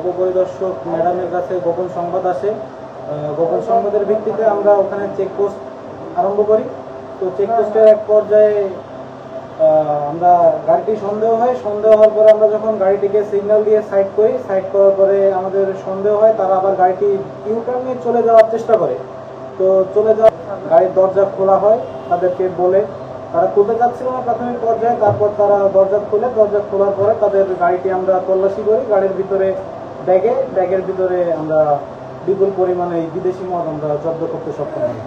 উপপরিদর্শক ম্যাডামের কাছে গোপন সংবাদ আসে। গোপন সংবাদের ভিত্তিতে আমরা ওখানে চেকপোস্ট আরম্ভ করি। তো চেকপোস্টের এক পর্যায়ে আমরা গাড়িটি সন্দেহ হওয়ার পরে আমরা যখন গাড়িটিকে সিগন্যাল দিয়ে সাইড করি, সাইড করার পরে আমাদের সন্দেহ হয় তারা আবার গাড়িটি ইউটার্ন নিয়ে চলে যাওয়ার চেষ্টা করে। তো চলে যাওয়া গাড়ির দরজা খোলা হয় তাদেরকে বলে, তারা খুলতে চাচ্ছিল না প্রাথমিক পর্যায়ে। তারপর তারা দরজা খোলার পরে তাদের গাড়িটি আমরা তল্লাশি করি। গাড়ির ভিতরে ব্যাগের ভিতরে আমরা বিপুল পরিমাণে বিদেশি মদ আমরা জব্দ করতে সক্ষম হই।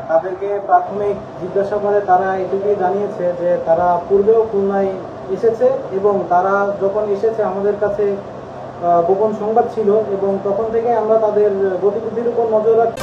তাদেরকে প্রাথমিক জিজ্ঞাসাবাদে তারা এটুকুই জানিয়েছে যে তারা পূর্বেও খুলনায় এসেছে এবং তারা যখন এসেছে আমাদের কাছে গোপন সংবাদ ছিল এবং তখন থেকে আমরা তাদের গতিবিধির উপর নজর রাখি।